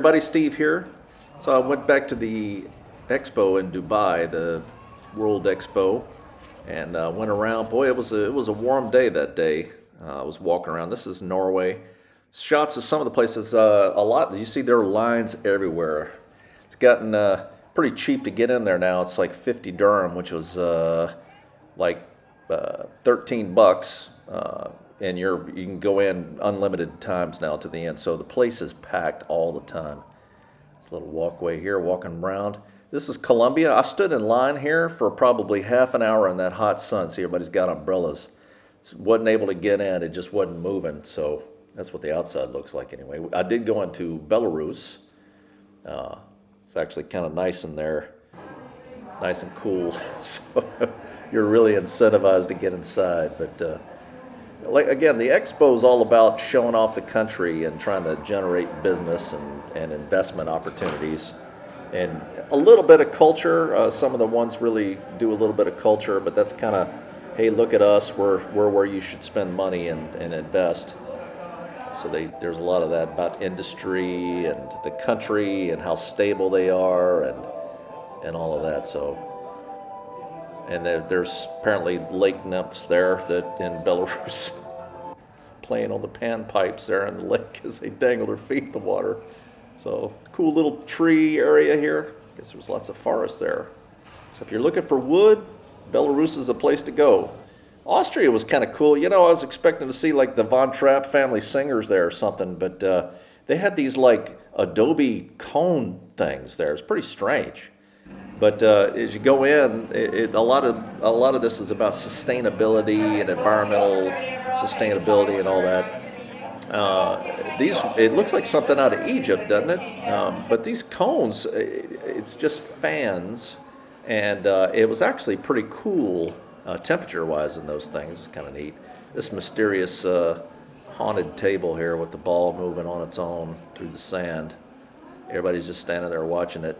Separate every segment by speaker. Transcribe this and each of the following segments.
Speaker 1: everybody, Steve here. So I went back to the Expo in Dubai, the World Expo, and went around. Boy, it was a warm day that day. I was walking around. This is Norway. Shots of some of the places. A lot. You see there are lines everywhere. It's gotten pretty cheap to get in there now. It's like 50 dirham, which was like $13, and you can go in unlimited times now to the end. So the place is packed all the time. There's a little walkway here, walking around. This is Colombia. I stood in line here for probably half an hour in that hot sun. See, everybody's got umbrellas. Wasn't able to get in. It just wasn't moving. So that's what the outside looks like anyway. I did go into Belarus. It's actually kind of nice in there, nice and cool. So you're really incentivized to get inside. But like again, the expo is all about showing off the country and trying to generate business and investment opportunities, and a little bit of culture. Some of the ones really do a little bit of culture, but that's kind of, hey, look at us. We're where you should spend money and invest. So there's a lot of that about industry and the country and how stable they are and all of that. So, and there's apparently lake nymphs there that in Belarus playing on the panpipes there in the lake as they dangle their feet in the water. So cool little tree area here. I guess there's lots of forest there. So if you're looking for wood, Belarus is the place to go. Austria was kind of cool. You know, I was expecting to see like the Von Trapp family singers there or something, but they had these like adobe cone things there. It's pretty strange. But as you go in, a lot of this is about sustainability and environmental sustainability and all that. It looks like something out of Egypt, doesn't it? But these cones, it's just fans, and it was actually pretty cool. Temperature-wise in those things is kind of neat. This mysterious haunted table here with the ball moving on its own through the sand. Everybody's just standing there watching it.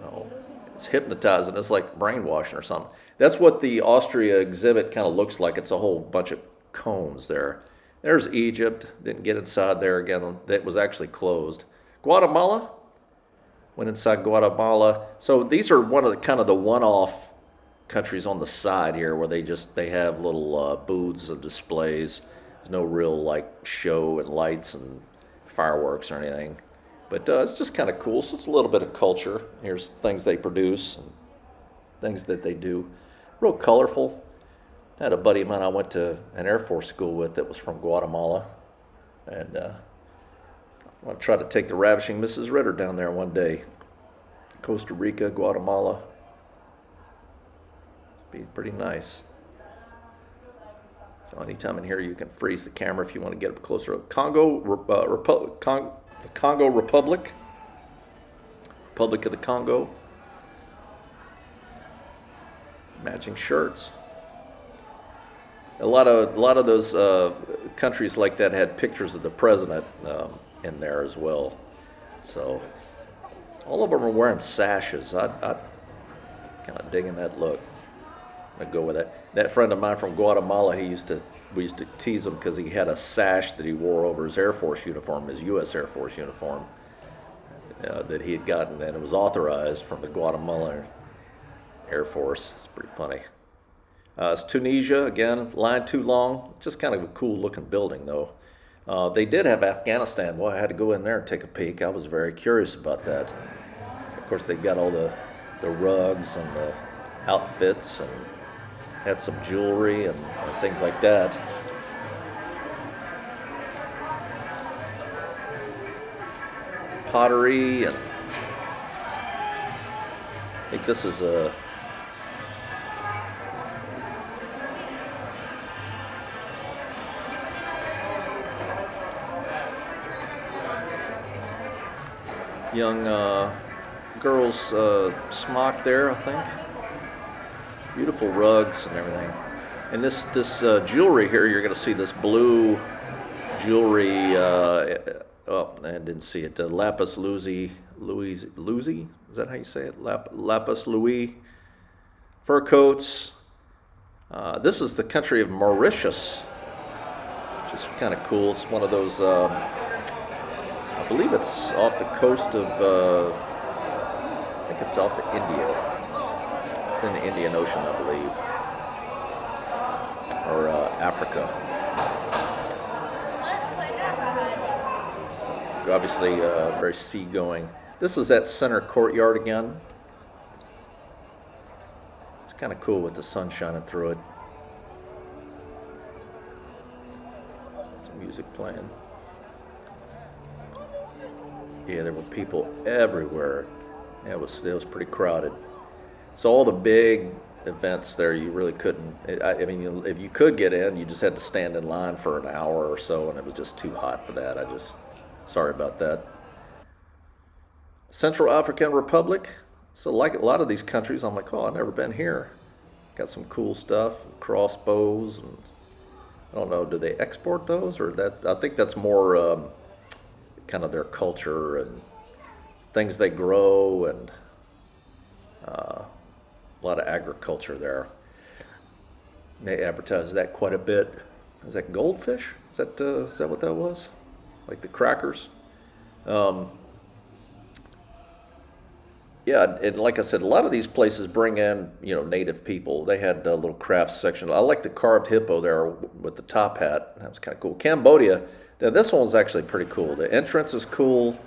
Speaker 1: Oh, it's hypnotizing. It's like brainwashing or something. That's what the Austria exhibit kind of looks like. It's a whole bunch of cones there. There's Egypt. Didn't get inside there again. That was actually closed. Guatemala. Went inside Guatemala. So these are one of the kind of the one-off countries on the side here where they have little booths and displays. There's no real like show and lights and fireworks or anything, but it's just kind of cool. So it's a little bit of culture. Here's things they produce and things that they do. Real colorful. I had a buddy of mine I went to an Air Force school with that was from Guatemala, and I'll try to take the ravishing Mrs. Ritter down there one day. Costa Rica, Guatemala. Be pretty nice. So anytime in here you can freeze the camera if you want to get up closer. Congo Republic, Republic of the Congo. Matching shirts. A lot of those countries like that had pictures of the president in there as well. So all of them are wearing sashes. I kind of digging that look. I go with that. That friend of mine from Guatemala, we used to tease him because he had a sash that he wore over his Air Force uniform, his U.S. Air Force uniform, that he had gotten, and it was authorized from the Guatemala Air Force. It's pretty funny. It's Tunisia, again, line too long. Just kind of a cool looking building, though. They did have Afghanistan. Well, I had to go in there and take a peek. I was very curious about that. Of course, they've got all the rugs and the outfits and had some jewelry and things like that. Pottery, and I think this is a young girl's smock there, I think. Beautiful rugs and everything. And this jewelry here, you're going to see this blue jewelry. Oh, I didn't see it. The lapis lazuli, is that how you say it? Lapis lazuli fur coats. This is the country of Mauritius, which is kind of cool. It's one of those I believe it's off the coast of, I think it's off of India. It's in the Indian Ocean, I believe, or Africa. Obviously, very seagoing. This is that center courtyard again. It's kind of cool with the sun shining through it. Some music playing. Yeah, there were people everywhere. Yeah, it was pretty crowded. So all the big events there, you really couldn't. I mean, if you could get in, you just had to stand in line for an hour or so, and it was just too hot for that. Sorry about that. Central African Republic. So like a lot of these countries, I'm like, oh, I've never been here. Got some cool stuff, crossbows, and I don't know, do they export those, or that? I think that's more kind of their culture and things they grow, and a lot of agriculture there. They advertise that quite a bit. Is that goldfish? Is that what that was? Like the crackers? Yeah, and like I said, a lot of these places bring in, native people. They had a little craft section. I like the carved hippo there with the top hat. That was kind of cool. Cambodia, now this one was actually pretty cool. The entrance is cool.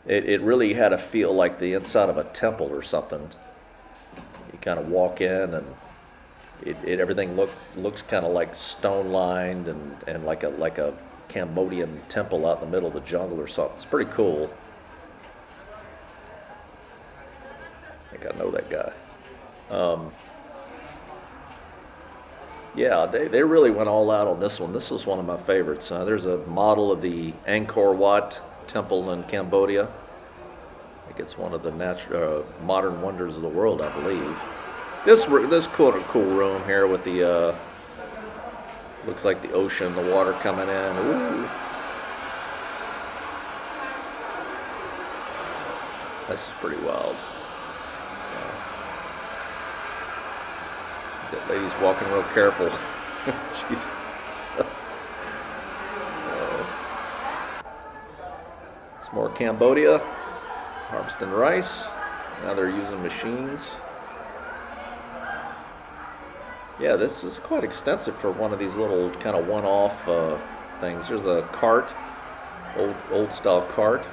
Speaker 1: It really had a feel like the inside of a temple or something. You kind of walk in, and everything looks kind of like stone lined and like a Cambodian temple out in the middle of the jungle or something. It's pretty cool. I think I know that guy. Yeah, they really went all out on this one. This was one of my favorites. There's a model of the Angkor Wat temple in Cambodia. I think it's one of the modern wonders of the world, I believe. This cool room here with the looks like the ocean, the water coming in. Ooh. This is pretty wild. That lady's walking real careful. She's Some more Cambodia, harvesting rice. Now they're using machines. Yeah, this is quite extensive for one of these little kind of one-off things. There's a cart, old style cart.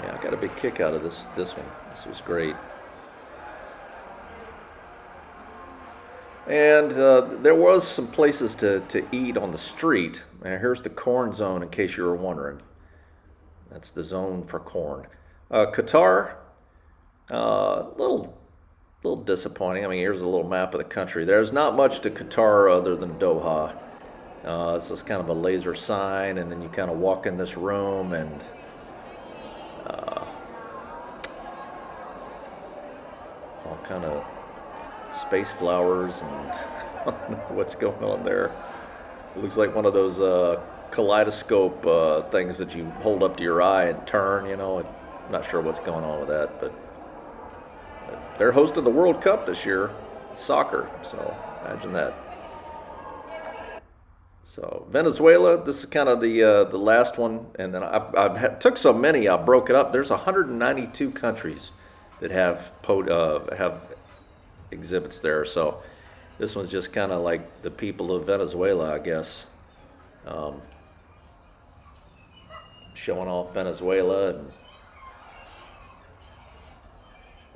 Speaker 1: Yeah, I got a big kick out of this one. This was great. And there was some places to eat on the street. And here's the corn zone, in case you were wondering. That's the zone for corn. Qatar, little disappointing. I mean, here's a little map of the country. There's not much to Qatar other than Doha. This is kind of a laser sign, and then you kind of walk in this room, and all kind of space flowers, and I don't know what's going on there. It looks like one of those kaleidoscope things that you hold up to your eye and turn, I'm not sure what's going on with that, but they're hosting the World Cup this year, soccer, so imagine that. So Venezuela, this is kind of the last one, and then I took so many, I broke it up. There's 192 countries that have exhibits there, so this one's just kind of like the people of Venezuela, I guess, showing off Venezuela. And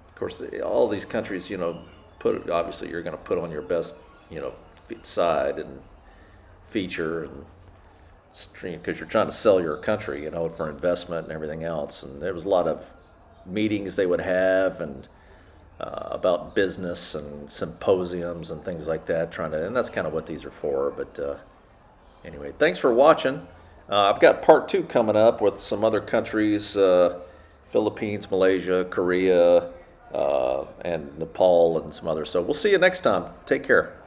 Speaker 1: of course, all these countries, obviously you're going to put on your best, side and feature and stream, because you're trying to sell your country, for investment and everything else. And there was a lot of meetings they would have, and about business and symposiums and things like that, and that's kind of what these are for. But anyway, thanks for watching. I've got part 2 coming up with some other countries, Philippines, Malaysia, Korea, and Nepal, and some others. So we'll see you next time. Take care.